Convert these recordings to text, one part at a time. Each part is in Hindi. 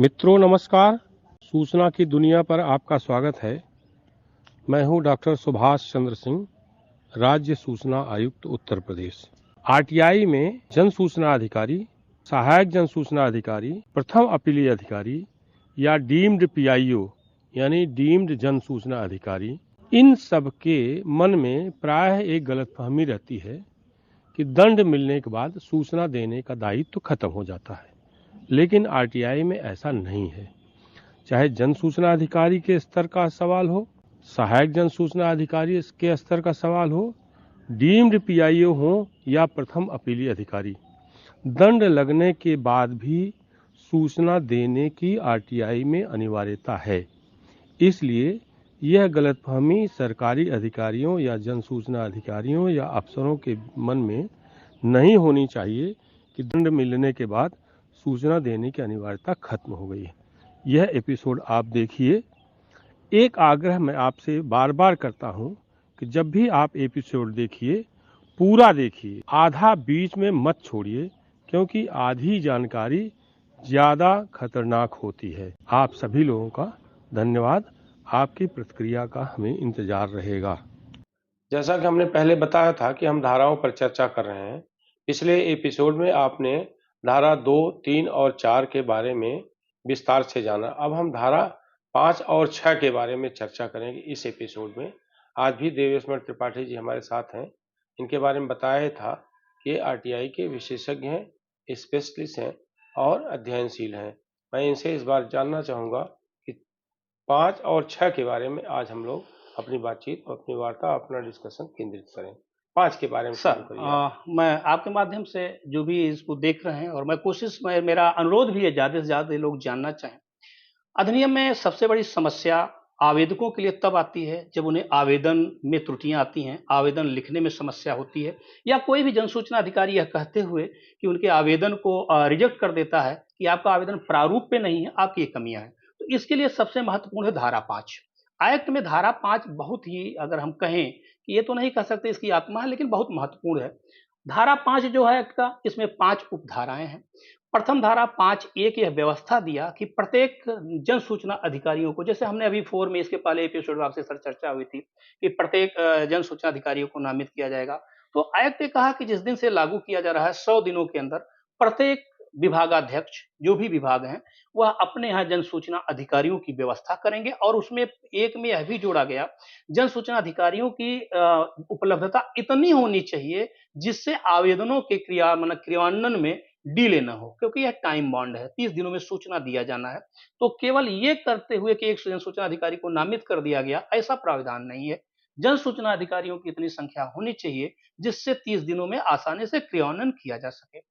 मित्रों नमस्कार। सूचना की दुनिया पर आपका स्वागत है। मैं हूं डॉक्टर सुभाष चंद्र सिंह, राज्य सूचना आयुक्त उत्तर प्रदेश। आरटीआई में जन सूचना अधिकारी, सहायक जन सूचना अधिकारी, प्रथम अपीलीय अधिकारी या डीम्ड पीआईओ यानी डीम्ड जन सूचना अधिकारी, इन सब के मन में प्रायः एक गलतफहमी रहती है कि दंड मिलने के बाद सूचना देने का दायित्व खत्म हो जाता है। लेकिन आरटीआई में ऐसा नहीं है। चाहे जन सूचना अधिकारी के स्तर का सवाल हो, सहायक जन सूचना अधिकारी के स्तर का सवाल हो, डीम्ड पीआईओ हो या प्रथम अपीलीय अधिकारी, दंड लगने के बाद भी सूचना देने की आरटीआई में अनिवार्यता है। इसलिए यह गलतफहमी सरकारी अधिकारियों या जन सूचना अधिकारियों या अफसरों के मन में नहीं होनी चाहिए कि दंड मिलने के बाद सूचना देने की अनिवार्यता खत्म हो गई है। यह एपिसोड आप देखिए। एक आग्रह मैं आपसे बार बार करता हूं कि जब भी आप एपिसोड देखिए, पूरा देखिए, आधा बीच में मत छोड़िए, क्योंकि आधी जानकारी ज्यादा खतरनाक होती है। आप सभी लोगों का धन्यवाद। आपकी प्रतिक्रिया का हमें इंतजार रहेगा। जैसा कि हमने पहले बताया था कि हम धाराओं पर चर्चा कर रहे हैं। पिछले एपिसोड में आपने धारा 2, 3 और 4 के बारे में विस्तार से जाना। अब हम धारा 5 और 6 के बारे में चर्चा करेंगे इस एपिसोड में। आज भी देवेश त्रिपाठी जी हमारे साथ हैं। इनके बारे में बताया था कि आरटीआई के विशेषज्ञ हैं, स्पेशलिस्ट हैं और अध्ययनशील हैं। मैं इनसे इस बार जानना चाहूँगा कि 5 और 6 के बारे में आज हम लोग अपनी बातचीत और अपनी वार्ता, अपना डिस्कशन केंद्रित करें। 5 के बारे में सर, मैं आपके माध्यम से जो भी इसको देख रहे हैं, और मेरा अनुरोध भी है ज़्यादा से ज़्यादा लोग जानना चाहें। अधिनियम में सबसे बड़ी समस्या आवेदकों के लिए तब आती है जब उन्हें आवेदन में त्रुटियां आती हैं, आवेदन लिखने में समस्या होती है, या कोई भी जनसूचना अधिकारी यह कहते हुए कि उनके आवेदन को रिजेक्ट कर देता है कि आपका आवेदन प्रारूप पे नहीं है, आपकी ये कमियां हैं। तो इसके लिए सबसे महत्वपूर्ण है धारा 5। एक्ट में धारा 5 बहुत ही, अगर हम कहें कि ये तो नहीं कह सकते इसकी आत्मा है, लेकिन बहुत महत्वपूर्ण है। धारा 5 जो है एक्ट का, इसमें 5 उपधाराएं हैं। प्रथम धारा 5(a) की यह व्यवस्था दिया कि प्रत्येक जन सूचना अधिकारियों को, जैसे हमने अभी 4 में इसके पहले एपिसोड में आपसे सर चर्चा हुई थी कि प्रत्येक जन सूचना अधिकारियों को नामित किया जाएगा। तो एक्ट ने कहा कि जिस दिन से लागू किया जा रहा है 100 दिनों के अंदर प्रत्येक विभागाध्यक्ष, जो भी विभाग हैं, वह अपने यहाँ जन सूचना अधिकारियों की व्यवस्था करेंगे। और उसमें एक में यह भी जोड़ा गया, जन सूचना अधिकारियों की उपलब्धता इतनी होनी चाहिए जिससे आवेदनों के क्रियान्वयन में डिले ना हो, क्योंकि यह टाइम बाउंड है, 30 दिनों में सूचना दिया जाना है। तो केवल ये करते हुए कि एक जन सूचना अधिकारी को नामित कर दिया गया, ऐसा प्रावधान नहीं है। जन सूचना अधिकारियों की इतनी संख्या होनी चाहिए जिससे 30 दिनों में आसानी से क्रियान्वयन किया जा सके।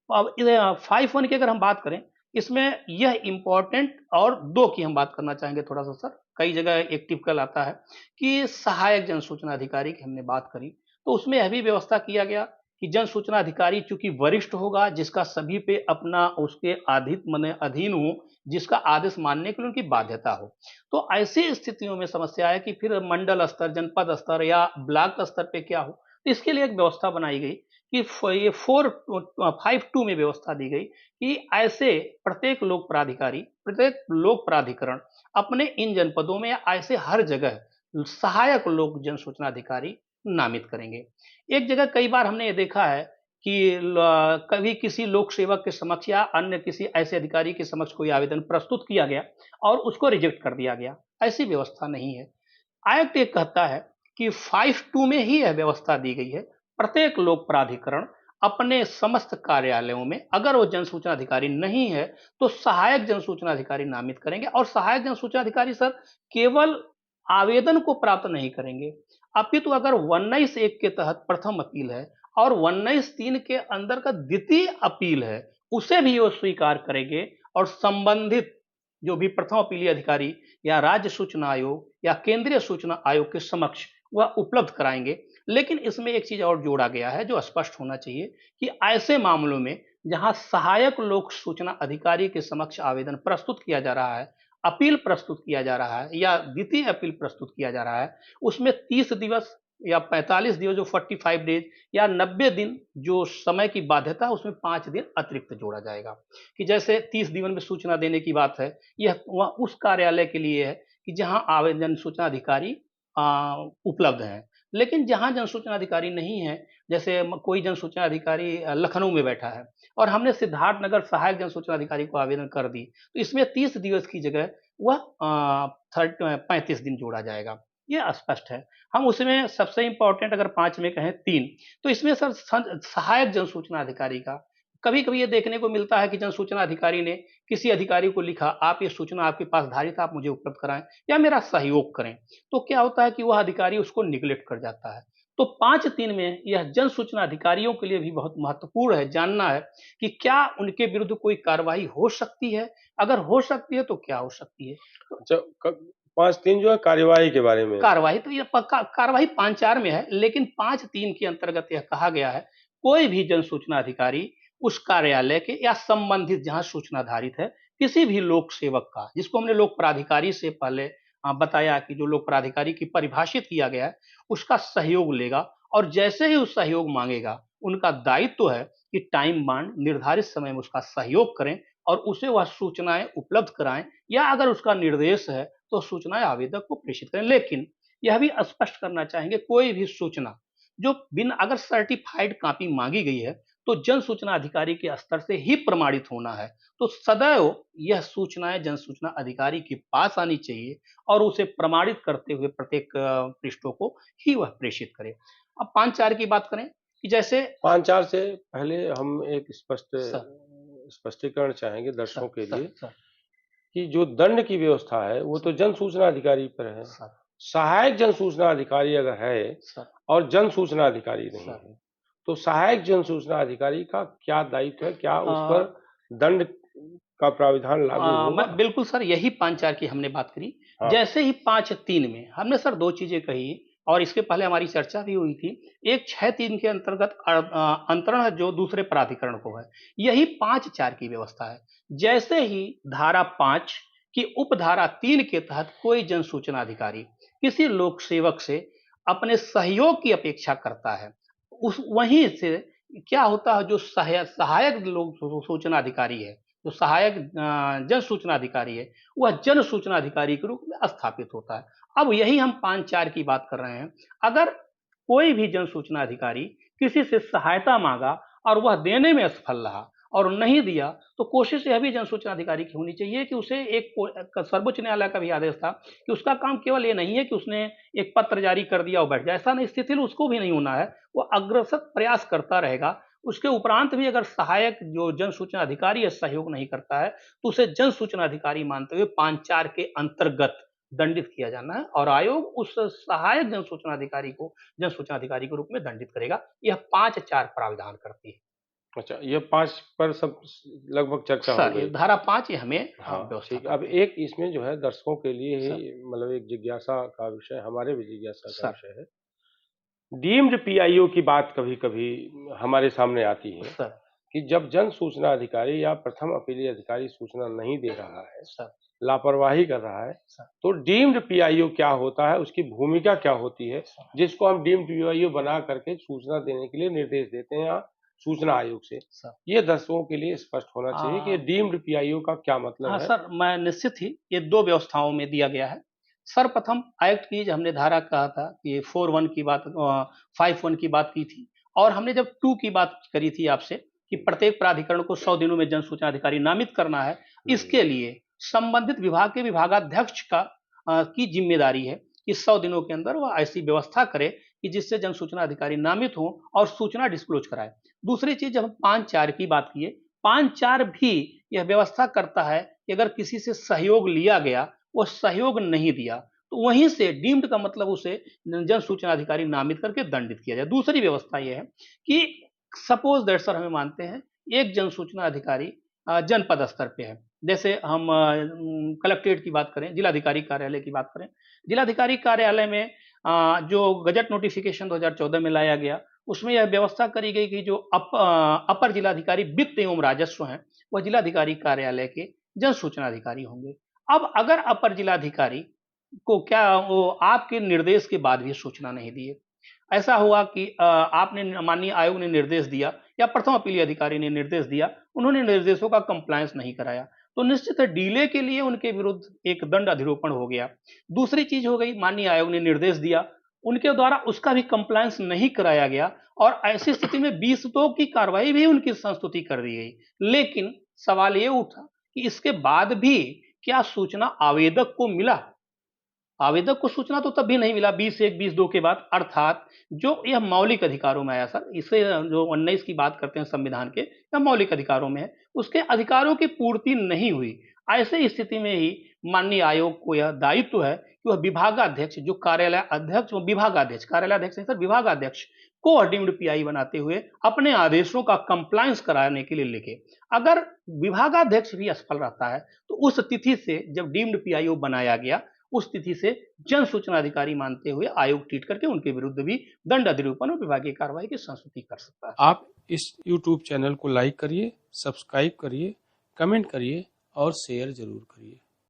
अब 5(1) की अगर हम बात करें, इसमें यह इंपॉर्टेंट, और 2 की हम बात करना चाहेंगे थोड़ा सा सर। कई जगह एक टिपिकल आता है कि सहायक जन सूचना अधिकारी की हमने बात करी, तो उसमें यह भी व्यवस्था किया गया कि जन सूचना अधिकारी चूंकि वरिष्ठ होगा, जिसका सभी पे अपना उसके अधीन हो, जिसका आदेश मानने के लिए उनकी बाध्यता हो। तो ऐसी स्थितियों में समस्या है कि फिर मंडल स्तर, जनपद स्तर या ब्लॉक स्तर पे क्या हो। तो इसके लिए एक व्यवस्था बनाई गई कि ये 5(2) में व्यवस्था दी गई कि ऐसे प्रत्येक लोक प्राधिकारी, प्रत्येक लोक प्राधिकरण अपने इन जनपदों में ऐसे हर जगह सहायक लोक जन सूचना अधिकारी नामित करेंगे। एक जगह कई बार हमने ये देखा है कि कभी किसी लोक सेवक के समक्ष या अन्य किसी ऐसे अधिकारी के समक्ष कोई आवेदन प्रस्तुत किया गया और उसको रिजेक्ट कर दिया गया। ऐसी व्यवस्था नहीं है। आयोग ये कहता है कि 5(2) में ही यह व्यवस्था दी गई है, प्रत्येक लोक प्राधिकरण अपने समस्त कार्यालयों में, अगर वो जन सूचना अधिकारी नहीं है तो सहायक जन सूचना अधिकारी नामित करेंगे। और सहायक जन सूचना अधिकारी सर केवल आवेदन को प्राप्त नहीं करेंगे, अपितु अगर 19(1) के तहत प्रथम अपील है और 19(3) के अंदर का द्वितीय अपील है, उसे भी वो स्वीकार करेंगे और संबंधित जो भी प्रथम अपीलीय अधिकारी या राज्य सूचना आयोग या केंद्रीय सूचना आयोग के समक्ष वह उपलब्ध कराएंगे। लेकिन इसमें एक चीज और जोड़ा गया है जो स्पष्ट होना चाहिए कि ऐसे मामलों में जहां सहायक लोक सूचना अधिकारी के समक्ष आवेदन प्रस्तुत किया जा रहा है, अपील प्रस्तुत किया जा रहा है या द्वितीय अपील प्रस्तुत किया जा रहा है, उसमें 30 दिवस या 45 दिवस जो 45 डेज या 90 दिन जो समय की बाध्यता है उसमें 5 दिन अतिरिक्त जोड़ा जाएगा। कि जैसे 30 दिनों में सूचना देने की बात है, यह वह उस कार्यालय के लिए है कि जहां आवेदन सूचना अधिकारी उपलब्ध हैं। लेकिन जहां जन सूचना अधिकारी नहीं है, जैसे कोई जन सूचना अधिकारी लखनऊ में बैठा है और हमने सिद्धार्थनगर सहायक जन सूचना अधिकारी को आवेदन कर दी, तो इसमें 30 दिवस की जगह वह 35 दिन जोड़ा जाएगा। ये स्पष्ट है। हम उसमें सबसे इम्पोर्टेंट अगर 5 में कहें 3, तो इसमें सर सहायक जन सूचना अधिकारी का कभी-कभी ये देखने को मिलता है कि जन सूचना अधिकारी ने किसी अधिकारी को लिखा, आप ये सूचना आपके पास धारित है, आप मुझे उपलब्ध कराएँ या मेरा सहयोग करें। तो क्या होता है कि वह अधिकारी उसको निग्लेक्ट कर जाता है। तो 5-3 में यह जन सूचना अधिकारियों के लिए भी बहुत महत्वपूर्ण है, जानना है कि क्या उनके विरुद्ध कोई कार्रवाई हो सकती है? अगर हो सकती है तो क्या हो सकती है? अच्छा, 5-3 जो है कार्यवाही के बारे में। कार्रवाई तो ये पक्का कार्रवाई 5-4 में है, लेकिन 5-3 के अंतर्गत यह कहा गया है, कोई भी जन सूचना अधिकारी उस कार्यालय के या संबंधित जहां सूचना धारित है, किसी भी लोक सेवक का, जिसको हमने लोक प्राधिकारी से पहले बताया कि जो लोक प्राधिकारी की परिभाषित किया गया है, उसका सहयोग लेगा और जैसे ही वो सहयोग मांगेगा, उनका दायित्व है कि टाइम बाउंड निर्धारित समय में उसका सहयोग करें और उसे वह सूचनाएं उपलब्ध कराएं या अगर उसका निर्देश है तो सूचनाएं आवेदक को प्रेषित करें। लेकिन यह भी स्पष्ट करना चाहेंगे, कोई भी सूचना जो बिना अगर सर्टिफाइड कॉपी मांगी गई है तो जन सूचना अधिकारी के स्तर से ही प्रमाणित होना है। तो सदैव यह सूचनाएं जन सूचना अधिकारी के पास आनी चाहिए और उसे प्रमाणित करते हुए प्रत्येक पृष्ठों को ही वह प्रेषित करे। अब 5-4 की बात करें कि जैसे 5-4 से पहले हम एक सर स्पष्टीकरण चाहेंगे दर्शकों सर के सर लिए सर कि जो दंड की व्यवस्था है वो तो जन सूचना अधिकारी पर है। सर सहायक जन सूचना अधिकारी अगर है सर और जन सूचना अधिकारी नहीं सर है, तो सहायक जन सूचना अधिकारी का क्या दायित्व है? क्या उस अ, पर दंड का प्राविधान लागू होगा? मैं बिल्कुल सर यही 5-4 की हमने बात करी। हाँ। जैसे ही 5-3 में हमने सर 2 चीज़ें कही और इसके पहले हमारी चर्चा भी हुई थी। एक 6-3 के अंतर्गत अंतरण है जो दूसरे प्राधिकरण को है। यही 5-4 की व्यवस्था है। जैसे ही धारा 5 की उपधारा 3 के तहत कोई जन सूचना अधिकारी किसी लोक सेवक से अपने सहयोग की अपेक्षा करता है, उस वहीं से क्या होता है जो सहायक लोक सूचना अधिकारी है, जो सहायक जन सूचना अधिकारी है, वह जन सूचना अधिकारी के रूप में स्थापित होता है। अब यही हम 5-4 की बात कर रहे हैं। अगर कोई भी जन सूचना अधिकारी किसी से सहायता मांगा और वह देने में असफल रहा और नहीं दिया, तो कोशिश यह भी जन सूचना अधिकारी की होनी चाहिए कि उसे एक सर्वोच्च न्यायालय का भी आदेश था कि उसका काम केवल ये नहीं है कि उसने एक पत्र जारी कर दिया और बैठ जाए, ऐसा नहीं स्थिति में उसको भी नहीं होना है। वो अग्रसर प्रयास करता रहेगा। उसके उपरांत भी अगर सहायक जो जन सूचना अधिकारी है सहयोग नहीं करता है, तो उसे जन सूचना अधिकारी मानते हुए 5-4 के अंतर्गत दंडित किया जाना है और आयोग उस सहायक जन सूचना अधिकारी को जन सूचना अधिकारी के रूप में दंडित करेगा। यह 5-4 प्राविधान करती है। अच्छा, ये 5 पर सब लगभग चर्चा हो सर ये गई। धारा 5 ये हमें हाँ, व्यवस्था ठीक है। अब करती है। एक इसमें जो है दर्शकों के लिए सर ही मतलब एक जिज्ञासा का विषय, हमारे भी जिज्ञासा का सर विषय है। डीम्ड पीआईओ की बात कभी-कभी हमारे सामने आती है सर कि जब जन सूचना अधिकारी या प्रथम अपीलीय अधिकारी सूचना नहीं दे रहा है, सर लापरवाही कर रहा है, सर तो डीम्ड पीआईओ क्या होता है, उसकी भूमिका क्या होती है, सर जिसको हम डीम्ड पीआईओ बना करके सूचना देने के लिए निर्देश देते हैं या सूचना आयोग से। सर ये दर्शकों के लिए स्पष्ट होना चाहिए कि आ, डीम्ड पीआईओ का क्या मतलब हाँ है। सर, मैं निश्चित ही ये 2 व्यवस्थाओं में दिया गया है। सर्वप्रथम एक्ट की जो हमने धारा कहा था कि 4(1) की बात 5(1) की बात की थी और हमने जब 2 की बात करी थी आपसे कि प्रत्येक प्राधिकरण को 100 दिनों में जन सूचना अधिकारी नामित करना है। इसके लिए संबंधित विभाग के विभागाध्यक्ष की जिम्मेदारी है कि 100 दिनों के अंदर वह ऐसी व्यवस्था करे कि जिससे जन सूचना अधिकारी नामित हो और सूचना डिस्क्लोज कराए। दूसरी चीज़ जब हम 5-4 की बात किए, 5-4 भी यह व्यवस्था करता है कि अगर किसी से सहयोग लिया गया, वो सहयोग नहीं दिया, तो वहीं से डीम्ड का मतलब उसे जन सूचना अधिकारी नामित करके दंडित किया जाए। दूसरी व्यवस्था ये है कि सपोज़ दैट सर हमें मानते हैं, एक जन सूचना अधिकारी जनपद स्तर पे है। जैसे हम कलेक्ट्रेट की बात करें, जिलाधिकारी कार्यालय की बात करें। जिलाधिकारी कार्यालय में जो गज़ट नोटिफ़िकेशन 2014 में लाया गया, उसमें यह व्यवस्था करी गई कि जो अपर जिलाधिकारी वित्त एवं राजस्व हैं, वह जिलाधिकारी कार्यालय के जन सूचना अधिकारी होंगे। अब अगर अपर जिलाधिकारी को क्या वो आपके निर्देश के बाद भी सूचना नहीं दिए, ऐसा हुआ कि आपने माननीय आयोग ने निर्देश दिया या प्रथम अपीलीय अधिकारी ने निर्देश दिया, उन्होंने निर्देशों का कंप्लायंस नहीं कराया, तो निश्चित है डिले के लिए उनके विरुद्ध एक दंड अधिरोपण हो गया। दूसरी चीज हो गई, माननीय आयोग ने निर्देश दिया, उनके द्वारा उसका भी कंप्लायंस नहीं कराया गया और ऐसी स्थिति में 20 की कार्रवाई भी उनकी संस्तुति कर दी गई। लेकिन सवाल ये उठा कि इसके बाद भी क्या सूचना आवेदक को मिला? आवेदक को सूचना तो तब भी नहीं मिला 20-1, 20-2 के बाद, अर्थात जो यह मौलिक अधिकारों में आया सर, इसे जो 19 की बात करते हैं संविधान के, यह मौलिक अधिकारों में है, उसके अधिकारों की पूर्ति नहीं हुई। ऐसे स्थिति में ही माननीय आयोग को यह दायित्व है कि वह विभागाध्यक्ष, जो कार्यालय अध्यक्ष, विभागाध्यक्ष, कार्यालयाध्यक्ष नहीं सर, विभागाध्यक्ष को डीम्ड पीआई बनाते हुए अपने आदेशों का कंप्लायंस कराने के लिए लिखे। अगर विभागाध्यक्ष भी असफल रहता है, तो उस तिथि से जब डीम्ड पीआईओ बनाया गया, उस तिथि से जन सूचना अधिकारी मानते हुए आयोग ट्रीट करके उनके विरुद्ध भी दंड अधिरूपण और विभागीय कार्रवाई की संस्तुति कर सकता है। आप इस YouTube चैनल को लाइक करिए, सब्सक्राइब करिए, कमेंट करिए और शेयर जरूर करिए।